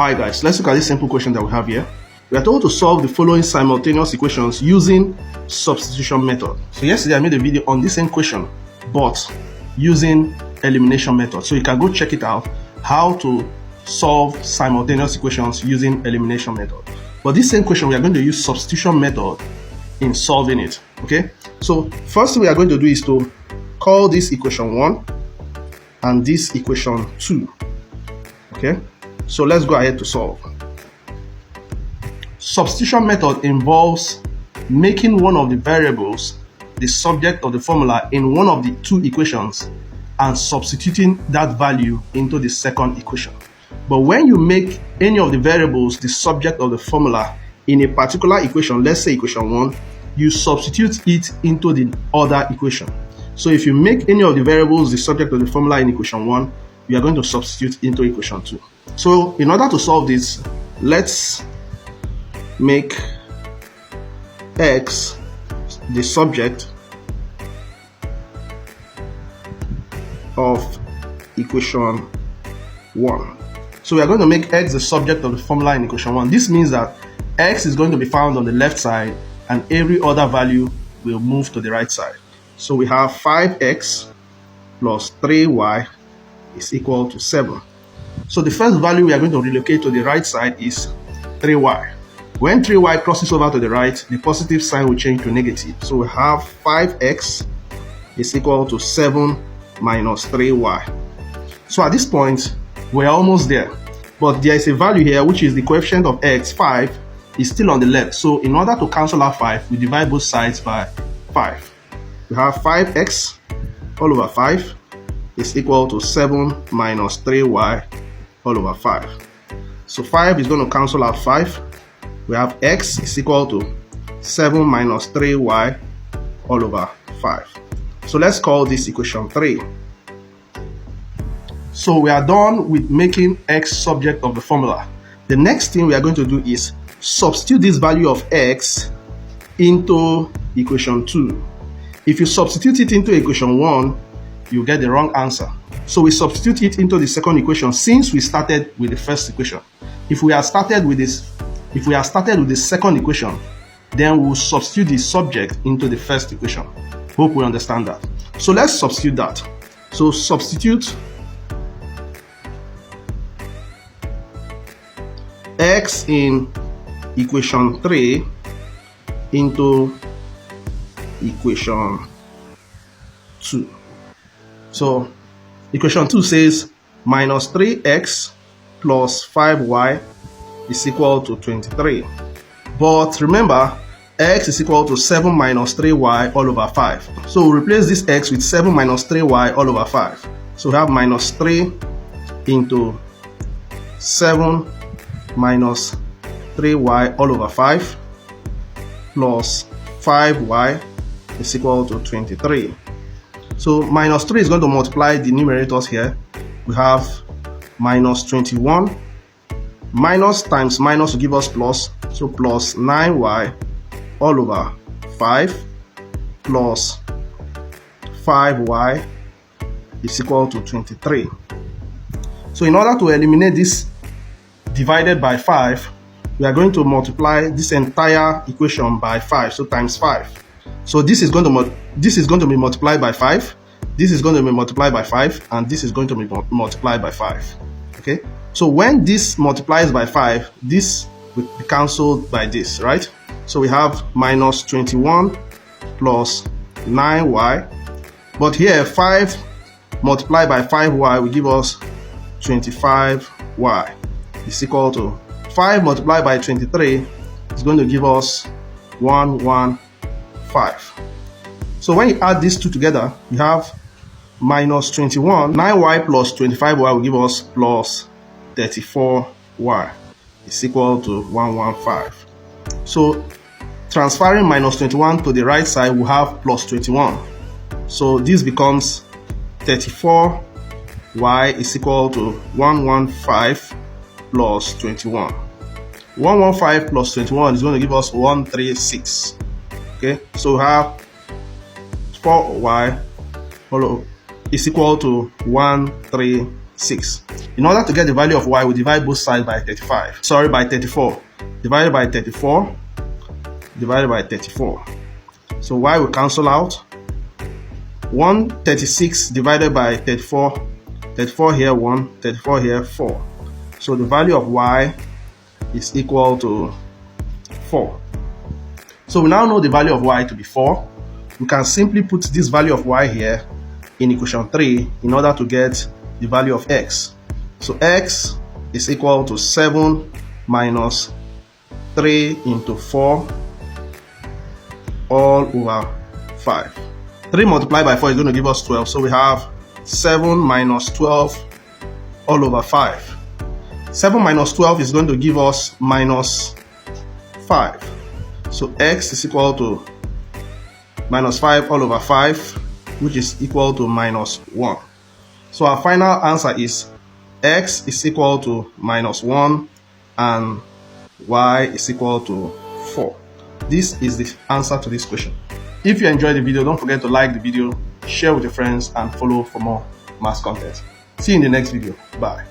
Hi guys, let's look at this simple question that we have here. We are told to solve the following simultaneous equations using substitution method. So yesterday I made a video on this same question, but using elimination method. So you can go check it out, how to solve simultaneous equations using elimination method. But this same question, we are going to use substitution method in solving it, okay? So first thing we are going to do is to call this equation 1 and this equation 2, okay? So let's go ahead to solve. Substitution method involves making one of the variables the subject of the formula in one of the two equations and substituting that value into the second equation. But when you make any of the variables the subject of the formula in a particular equation, let's say equation 1, you substitute it into the other equation. So if you make any of the variables the subject of the formula in equation 1, you are going to substitute into equation 2. So in order to solve this, let's make x the subject of equation 1. So we are going to make x the subject of the formula in equation 1. This means that x is going to be found on the left side and every other value will move to the right side. So we have 5x plus 3y is equal to 7. So the first value we are going to relocate to the right side is 3y. When 3y crosses over to the right, the positive sign will change to negative. So we have 5x is equal to 7 minus 3y. So at this point, we're almost there. But there is a value here, which is the coefficient of x, 5, is still on the left. So in order to cancel out 5, we divide both sides by 5. We have 5x all over 5 is equal to 7 minus 3y all over 5. So 5 is going to cancel out 5. We have x is equal to 7 minus 3y all over 5. So let's call this equation 3. So we are done with making x subject of the formula. The next thing we are going to do is substitute this value of x into equation 2. If you substitute it into equation 1, you get the wrong answer. So we substitute it into the second equation since we started with the first equation. If we had started with the second equation, then we'll substitute the subject into the first equation. Hope we understand that. So let's substitute that. So substitute x in equation 3 into equation 2. So equation 2 says minus 3x plus 5y is equal to 23. But remember, x is equal to 7 minus 3y all over 5. So we'll replace this x with 7 minus 3y all over 5. So we have minus 3 into 7 minus 3y all over 5 plus 5y is equal to 23. So minus 3 is going to multiply the numerators here. We have minus 21. Minus times minus will give us plus. So plus 9y all over 5 plus 5y is equal to 23. So in order to eliminate this divided by 5, we are going to multiply this entire equation by 5. So times 5. So this is going to be multiplied by 5. This is going to be multiplied by 5, and this is going to be multiplied by 5. Okay. So when this multiplies by 5, this will be cancelled by this, right? So we have minus 21 plus 9y. But here 5 multiplied by 5y will give us 25y. Is equal to 5 multiplied by 23 is going to give us 115. So when you add these two together, you have minus 21, 9y plus 25y will give us plus 34y is equal to 115. So transferring minus 21 to the right side, we have plus 21. So this becomes 34y is equal to 115 plus 21. 115 plus 21 is going to give us 136. Okay, so we have 4y is equal to 136. 6. In order to get the value of y, we divide both sides by 35. Sorry, by 34. Divided by 34. Divided by 34. So y will cancel out. 136 divided by 34. 34 here 1, 34 here 4. So the value of y is equal to 4. So we now know the value of y to be 4. We can simply put this value of y here in equation 3 in order to get the value of x. So x is equal to 7 minus 3 into 4 all over 5. 3 multiplied by 4 is going to give us 12. So we have 7 minus 12 all over 5. 7 minus 12 is going to give us minus 5. So x is equal to minus 5 all over 5, which is equal to minus 1. So our final answer is x is equal to minus 1 and y is equal to 4. This is the answer to this question. If you enjoyed the video, don't forget to like the video, share with your friends, and follow for more maths content. See you in the next video. Bye.